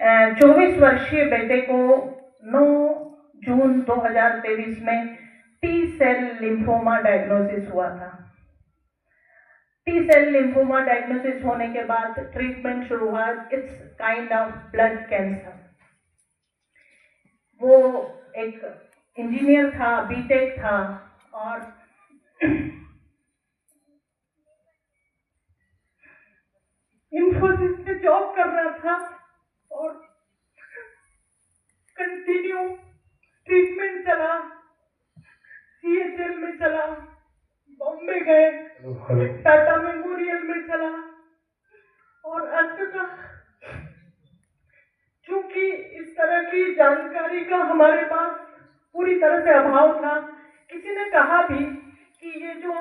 24 वर्षीय बेटे को 9 जून 2023 में टी सेल लिम्फोमा डायग्नोसिस हुआ था। टी सेल लिम्फोमा डायग्नोसिस होने के बाद ट्रीटमेंट शुरू हुआ। It's kind of blood cancer. वो एक इंजीनियर था, बीटेक था और इन्फोसिस में जॉब कर रहा था और कंटिन्यू ट्रीटमेंट चला, सीएचएल में चला, बॉम्बे गए, टाटा मेमोरियल में चला और अंततः चूंकि इस तरह की जानकारी का हमारे पास पूरी तरह से अभाव था, किसी ने कहा भी कि ये जो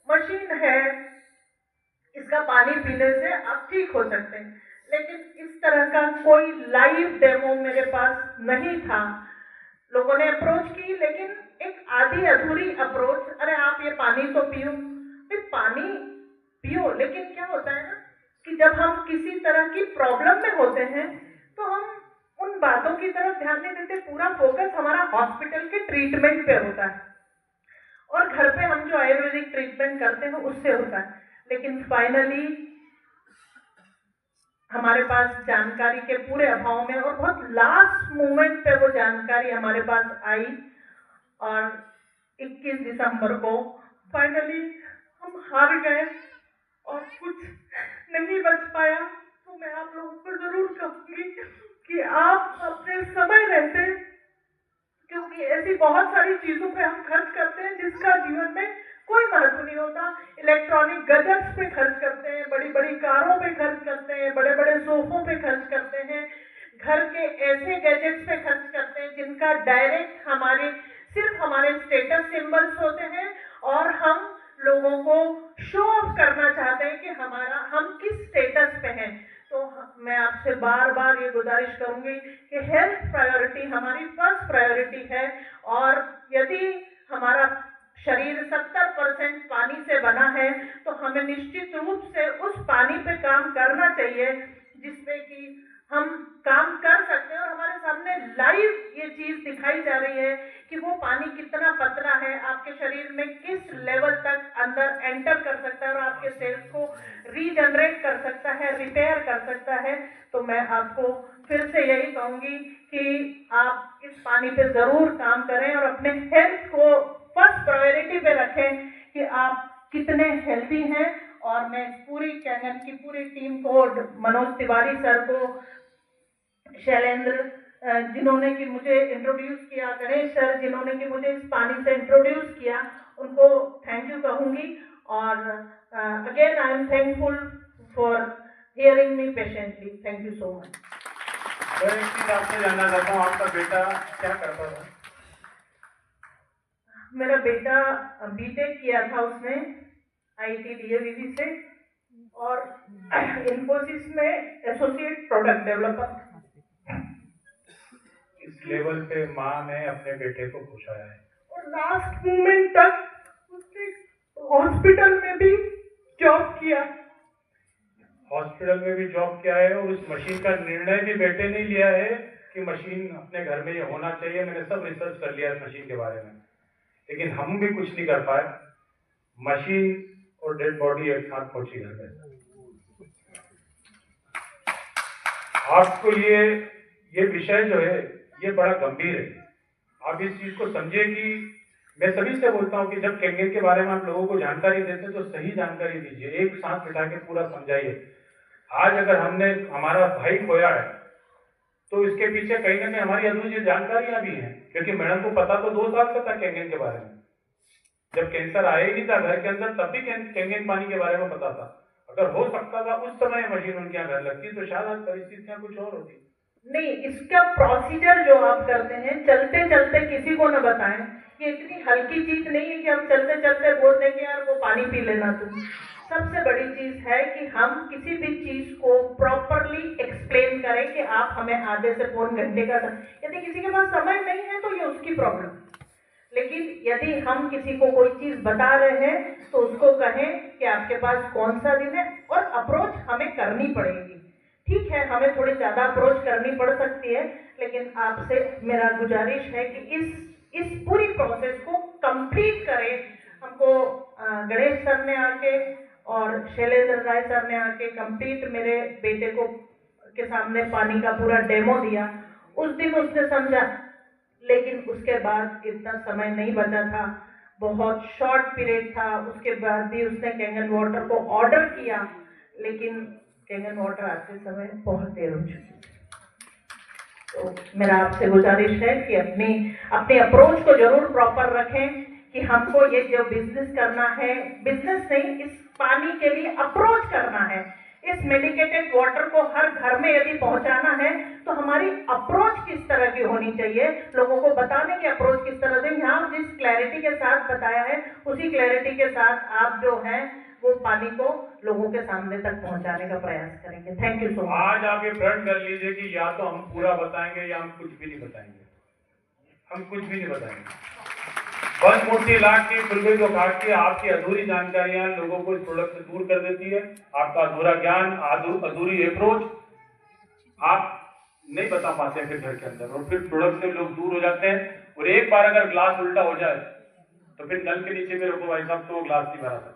मशीन है इसका पानी पीने से आप ठीक हो सकते हैं, लेकिन इस तरह का कोई लाइव डेमो मेरे पास नहीं था। लोगों ने अप्रोच की, लेकिन एक आधी अधूरी अप्रोच। अरे आप ये पानी तो पियो, फिर पानी पियो, लेकिन क्या होता है ना कि जब हम किसी तरह की प्रॉब्लम में होते हैं तो हम उन बातों की तरफ ध्यान नहीं देते। पूरा फोकस हमारा हॉस्पिटल के ट्रीटमेंट पे होता है और घर पे हम जो आयुर्वेदिक ट्रीटमेंट करते हैं उससे होता है। लेकिन फाइनली हमारे पास जानकारी के पूरे अभाव में और बहुत लास्ट मोमेंट पे वो जानकारी हमारे पास आई और 21 दिसंबर को फाइनली हम हार गए और कुछ नहीं बच पाया। तो मैं आप लोगों को जरूर कहूंगी कि आप अपने समय रहते, क्योंकि ऐसी बहुत सारी चीजों पे हम खर्च करते हैं जिसका जीवन में कोई महत्व नहीं होता। इलेक्ट्रॉनिक गैजेट्स पे खर्च करते हैं, बड़ी बड़ी कारों पे खर्च करते हैं, बड़े बड़े सोफों पे खर्च करते हैं, घर के ऐसे गैजेट्स पे खर्च करते हैं जिनका डायरेक्ट सिर्फ हमारे स्टेटस सिंबल्स होते हैं और हम लोगों को शो ऑफ करना चाहते हैं कि हम किस स्टेटस पे हैं। तो मैं आपसे बार बार ये गुजारिश करूंगी कि हेल्थ प्रायोरिटी हमारी फर्स्ट प्रायोरिटी है और यदि हमारा शरीर 70% पानी से बना है तो हमें निश्चित रूप से उस पानी पे काम करना चाहिए जिसमें कि हम काम कर सकते हैं और हमारे सामने लाइव ये चीज दिखाई जा रही है कि वो पानी कितना पतला है, आपके शरीर में किस लेवल तक अंदर एंटर कर सकता है और आपके सेल्स को रीजनरेट कर सकता है, रिपेयर कर सकता है। तो मैं आपको फिर से यही कहूंगी कि आप इस पानी पे जरूर काम करें और अपने हेल्थ को फर्स्ट प्रायोरिटी पे रखें कि आप कितने हेल्दी हैं। और मैं पूरी कैंगन की पूरी टीम को, मनोज तिवारी सर को, शैलेंद्र जिन्होंने कि मुझे इंट्रोड्यूस किया, गणेश सर जिन्होंने कि मुझे इस पानी से इंट्रोड्यूस किया, उनको थैंक यू कहूंगी। और again I am thankful for hearing me patiently. Thank you so much. मैं एक चीज आपसे जानना चाहता हूँ, आपका बेटा क्या करता था? मेरा बेटा बीटेक किया था उसने आईटी डीएवीसी से और इन्फोसिस में एसोसिएट प्रोडक्ट डेवलपर। इस लेवल पे माँ ने अपने बेटे को पहुंचाया है और लास्ट मोमेंट तक उसने हॉस्पिटल में भी जॉब किया। हॉस्पिटल में भी जॉब किया है और उस मशीन का निर्णय भी बेटे ने लिया है कि मशीन अपने घर में ये होना चाहिए। मैंने सब रिसर्च कर लिया इस मशीन के बारे में, लेकिन हम भी कुछ नहीं कर पाए। मशीन और डेड बॉडी एक साथ पहुंची घर में। आपको ये विषय जो है ये बड़ा गंभीर है। आप इस चीज को समझिए कि मैं सभी से बोलता हूं कि जब कैंगेन के बारे में आप लोगों को जानकारी देते हैं तो सही जानकारी दीजिए, एक साथ बिठा के पूरा समझाइए। आज अगर हमने हमारा भाई खोया है तो इसके पीछे कहीं ना कहीं हमारी अधूरी जानकारियां भी हैं, क्योंकि मैडम को पता तो 2 साल से था कैंगेन के बारे में। जब कैंसर आया ही नहीं था घर के अंदर तब भी कैंगेन पानी के बारे में पता था। अगर हो सकता था उस समय मशीन उनके यहाँ घर लगती तो शायद आज परिस्थितियां कुछ और होती। नहीं, इसका प्रोसीजर जो आप करते हैं चलते चलते किसी को न बताएं। ये इतनी हल्की चीज नहीं है कि हम चलते चलते बोल दें कि यार वो पानी पी लेना तुम। सबसे बड़ी चीज है कि हम किसी भी चीज को प्रॉपरली एक्सप्लेन करें कि आप हमें आधे से पौन घंटे का, यदि किसी के पास समय नहीं है तो ये उसकी प्रॉब्लम, लेकिन यदि हम किसी को कोई चीज बता रहे हैं तो उसको कहें कि आपके पास कौन सा दिन है और अप्रोच हमें करनी पड़ेगी। ठीक है, हमें थोड़ी ज़्यादा अप्रोच करनी पड़ सकती है, लेकिन आपसे मेरा गुजारिश है कि इस पूरी प्रोसेस को कंप्लीट करें। हमको गणेश सर ने आके और शैलेंद्र राय सर ने आके कंप्लीट मेरे बेटे को के सामने पानी का पूरा डेमो दिया। उस दिन उसने समझा, लेकिन उसके बाद इतना समय नहीं बचा था, बहुत शॉर्ट पीरियड था। उसके बाद भी उसने कैंगन वाटर को ऑर्डर किया, लेकिन कैंगन वाटर आते समय बहुत देर हो चुकी। तो मेरा आपसे गुजारिश है कि अपनी अप्रोच को जरूर प्रॉपर रखें कि हमको ये जो बिजनेस करना है, बिजनेस नहीं, इस पानी के लिए अप्रोच करना है। इस मेडिकेटेड वाटर को हर घर में यदि पहुंचाना है तो हमारी अप्रोच किस तरह की होनी चाहिए, लोगों को बताने की अप्रोच किस तरह से। यहाँ जिस क्लैरिटी के साथ बताया है, उसी क्लैरिटी के साथ आप जो है वो पानी को लोगों के सामने तक पहुंचाने का प्रयास करेंगे। Thank you so much. आज आप ये प्रण कर लीजिए कि या तो हम पूरा बताएंगे या हम कुछ भी नहीं बताएंगे। हम कुछ भी नहीं बताएंगे। बस मुट्ठी लाख की फुलबी को काट के आपकी अधूरी जानकारियां लोगों को इस प्रोडक्ट से दूर कर देती है। आपका अधूरा ज्ञान, अधूरी अप्रोच आप नहीं बता पाते फिर घर के अंदर, और फिर प्रोडक्ट से लोग दूर हो जाते हैं। और एक बार अगर ग्लास उल्टा हो जाए तो फिर नल के नीचे में रखो भाई साहब, तो ग्लास नहीं भरा सकते।